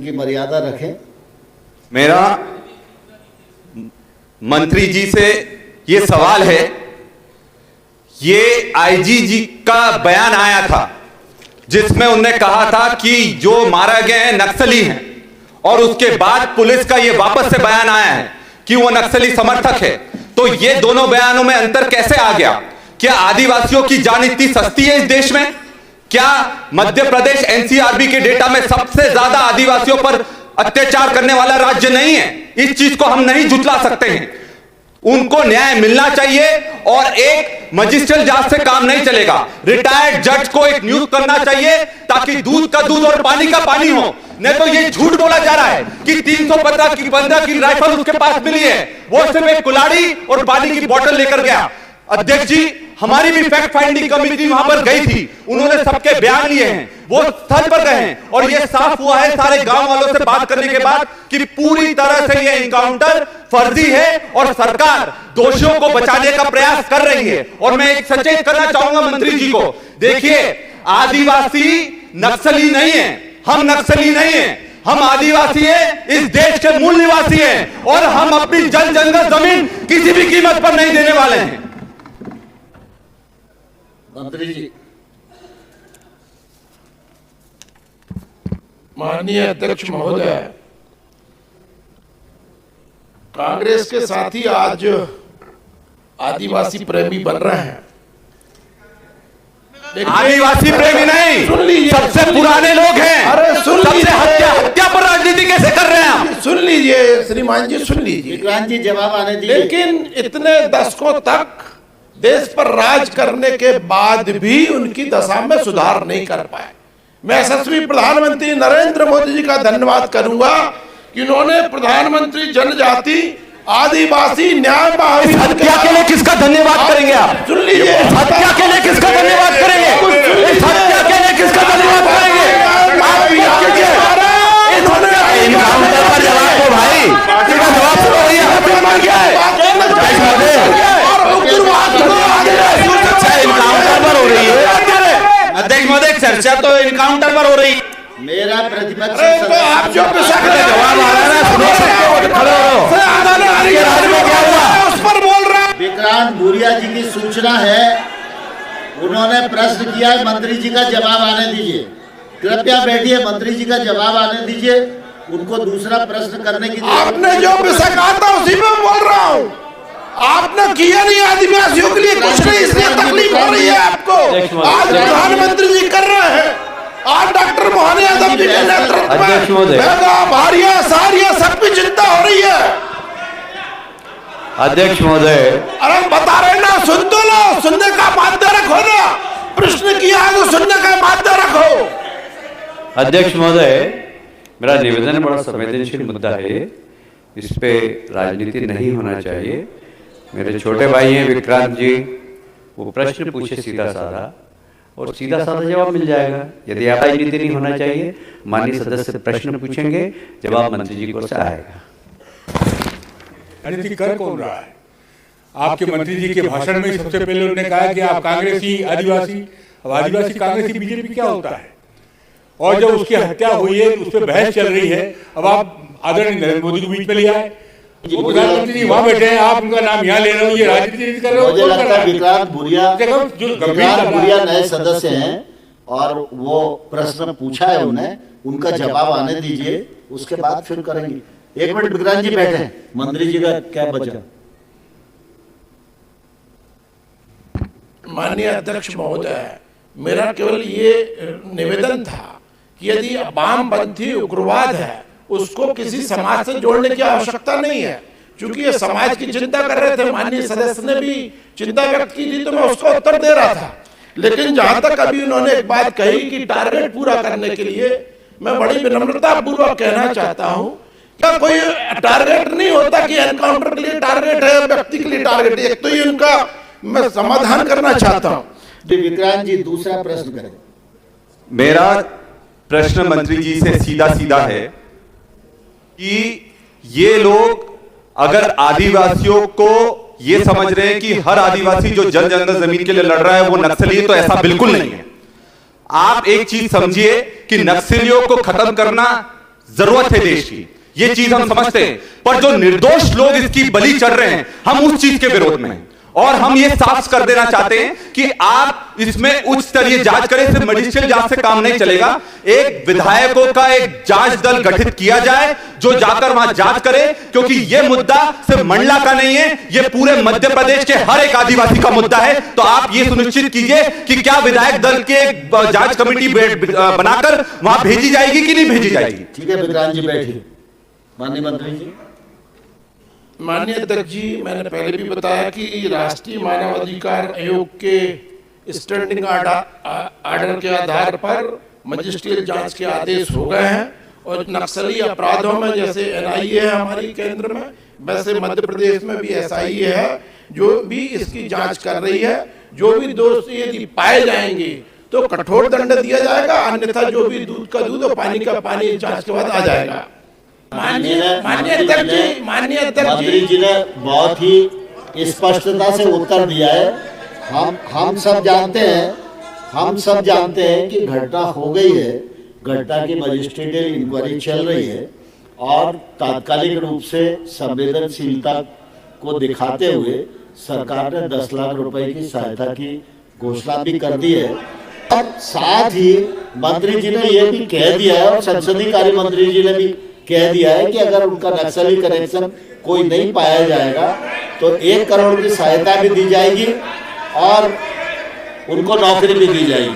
प्रश्न की मर्यादा रखें। मेरा मंत्री जी से ये सवाल है, ये आईजी जी का बयान आया था जिसमें उन्होंने कहा था कि जो मारे गए हैं नक्सली हैं, और उसके बाद पुलिस का ये वापस से बयान आया है कि वो नक्सली समर्थक है। तो ये दोनों बयानों में अंतर कैसे आ गया? क्या आदिवासियों की जान इतनी सस्ती है इस देश में? क्या मध्य प्रदेश एनसीआरबी के डेटा में सबसे ज्यादा आदिवासियों पर अत्याचार करने वाला राज्य नहीं है? इस चीज को हम नहीं झुठला सकते हैं। उनको न्याय मिलना चाहिए और एक मजिस्ट्रियल जांच से काम नहीं चलेगा। रिटायर्ड जज को एक नियुक्त करना चाहिए ताकि दूध का दूध और पानी का पानी हो। नहीं तो ये झूठ बोला जा रहा है कि 315 की राइफल उसके पास मिली है, वो सिर्फ एक कुल्हाड़ी और पानी की बोतल लेकर गया। अध्यक्ष जी, हमारी भी फैक्ट फाइंडिंग कमेटी वहां पर गई थी, उन्होंने सबके बयान लिए हैं, वो स्थल पर गए हैं और ये साफ हुआ है सारे गांव वालों से बात करने के बाद कि पूरी तरह से ये एनकाउंटर फर्जी है और सरकार दोषियों को बचाने का प्रयास कर रही है। और मैं एक सचेत करना चाहूंगा मंत्री जी को, देखिए आदिवासी नक्सली नहीं है, हम नक्सली नहीं है, हम आदिवासी हैं, इस देश के मूल निवासी हैं और हम अपनी जल जंगल जमीन किसी भी कीमत पर नहीं देने वाले हैं। मंत्री जी। माननीय अध्यक्ष महोदय, कांग्रेस के साथी आज आदिवासी प्रेमी बन रहे हैं। आदिवासी प्रेमी नहीं, सुन लीजिए, सबसे पुराने लोग हैं। अरे सुन लीजिए, हत्या पर राजनीति कैसे कर रहे हैं आप? सुन लीजिए श्रीमान जी, सुन लीजिए। विक्रांत जी जवाब आने दीजिए। लेकिन इतने दशकों तक देश पर राज करने के बाद भी उनकी दशा में सुधार नहीं कर पाए। मैं यशस्वी प्रधानमंत्री नरेंद्र मोदी जी का धन्यवाद करूंगा कि उन्होंने प्रधानमंत्री जनजाति आदिवासी न्याय महावीर। हत्या के लिए किसका धन्यवाद करेंगे आप? सुन लीजिए, हत्या के लिए किसका धन्यवाद करेंगे? हत्या के लिए किसका धन्यवाद करेंगे? आप याद कीजिए, इनकाउंटर पर जवाब दो भाई, जवाब दो भैया, हत्या मार गया है। इनकाउंटर पर हो रही है अध्यक्ष महोदय, चर्चा तो इनकाउंटर पर हो रही है। मेरा प्रतिपक्ष तो आप जो जवाब आ रहा है ना, क्या हुआ उस पर बोल रहा है। विक्रांत भूरिया जी की सूचना है, उन्होंने प्रश्न किया है, मंत्री जी का जवाब आने दीजिए। कृपया बैठिए, मंत्री जी का जवाब आने दीजिए, उनको दूसरा प्रश्न करने की। आपने जो विषय कहा था उसी में बोल रहा हूँ। आपने किया नहीं आदिवासियों के लिए कुछ नहीं, इसलिए तकलीफ हो रही है आपको। आज प्रधानमंत्री जी कर रहे हैं, आज डॉक्टर मोहन यादव जी के नेतृत्व में भारिया सारिया सबकी चिंता हो रही है। अध्यक्ष महोदय, अरे बता रहे ना, सुन तो लो, सुनने का माध्य रखो ना, प्रश्न किया है तो सुनने का माध्य रखो। अध्यक्ष महोदय, मेरा निवेदन बड़ा संवेदनशील मुद्दा है, इस पे राजनीति नहीं होना चाहिए। मेरे छोटे भाई हैं विक्रांत जी, वो प्रश्न पूछे सीधा साधा और सीधा साधा जवाब मिल जाएगा। यदि आप राजनीति नहीं होना चाहिए, माननीय सदस्य प्रश्न पूछेंगे, जवाब मंत्री जी को से आएगा। राजनीति कर कौन रहा है? आपके मंत्री जी के भाषण में सबसे पहले उन्होंने कहा कि आप कांग्रेसी आदिवासी। अब आदिवासी कांग्रेसी बीजेपी क्या होता है? और जब उसकी हत्या हुई है उस पर बहस चल रही है, अब आप आदरणीय नरेंद्र मोदी को बीच में ले आए। वो प्रधानमंत्री जी वहां बैठे हैं, आप उनका नाम यहाँ ले रहे हो, ये राजनीति कर रहे हो। मुझे लगता है विक्रांत भूरिया नए सदस्य हैं और वो प्रश्न पूछा है उन्हें, उनका जवाब आने दीजिए, उसके बाद फिर करेंगे। एक मिनट विक्रांत जी बैठे, मंत्री जी का क्या बचा? माननीय अध्यक्ष महोदय, मेरा केवल ये निवेदन था कि यदि वामपंथी उग्रवाद है उसको किसी समाज से जोड़ने की आवश्यकता नहीं है। क्योंकि ये समाज की चिंता कर रहे थे, माननीय सदस्य ने भी चिंता व्यक्त की थी, तो मैं उसका उत्तर दे रहा था। लेकिन जहां तक अभी उन्होंने एक बात कही कि टारगेट पूरा करने के लिए, मैं बड़ी विनम्रता पूर्वक कहना चाहता हूं, क्या कोई टारगेट नहीं होता कि एनकाउंटर के लिए टारगेट है, व्यक्ति के लिए टारगेट है? एक तो ये उनका मैं समाधान करना चाहता हूं। विक्रांत जी दूसरा प्रश्न करें। मेरा प्रश्न मंत्री जी से सीधा सीधा है कि ये लोग अगर आदिवासियों को ये समझ रहे हैं कि हर आदिवासी जो जल जंगल जमीन के लिए लड़ रहा है वो नक्सली है, तो ऐसा बिल्कुल नहीं है। आप एक चीज समझिए कि नक्सलियों को खत्म करना जरूरत है देश की, ये चीज हम समझते हैं, पर जो निर्दोष लोग इसकी बलि चढ़ रहे हैं, हम उस चीज के विरोध में हैं। और हम ये साफ कर देना चाहते हैं कि आप इसमें उच्च स्तरीय जांच करें, सिर्फ मजिस्ट्रेट जांच से काम नहीं चलेगा। एक विधायकों का एक जांच दल गठित किया जाए जो जाकर वहां जांच करे, क्योंकि यह मुद्दा सिर्फ मंडला का नहीं है, यह पूरे मध्य प्रदेश के हर एक आदिवासी का मुद्दा है। तो आप ये सुनिश्चित कीजिए कि क्या विधायक दल के जांच कमेटी बनाकर वहां भेजी जाएगी कि नहीं भेजी जाएगी। ठीक है विक्रांत जी बैठिए। माननीय मंत्री जी। माननीय अध्यक्ष जी, मैंने पहले भी बताया कि राष्ट्रीय मानवाधिकार आयोग के स्टैंडिंग ऑर्डर के आधार पर मजिस्ट्रियल जांच के आदेश हो गए हैं और नक्सली अपराधों में जैसे NIA है हमारी केंद्र में, वैसे मध्य प्रदेश में भी SIA है जो भी इसकी जांच कर रही है। जो भी दोषी यदि पाए जाएंगे तो कठोर दंड दिया जाएगा, अन्यथा जो भी दूध का दूध और पानी का पानी जांच के बाद आ जाएगा। माननीय अध्यक्ष जी, मंत्री जी ने बहुत ही स्पष्टता से उत्तर दिया है। हम सब जानते हैं कि घटना हो गई है, घटना की मजिस्ट्रेटियल इंक्वायरी चल रही है और तात्कालिक रूप से संवेदनशीलता को दिखाते हुए सरकार ने 10 लाख रुपए की सहायता की घोषणा भी कर दी है। और साथ ही मंत्री जी ने यह भी कह दिया है और संसदीय कार्य मंत्री जी ने भी कह दिया है कि अगर उनका नक्सली कनेक्शन कोई नहीं पाया जाएगा तो 1 करोड़ की सहायता भी दी जाएगी और उनको नौकरी भी दी जाएगी।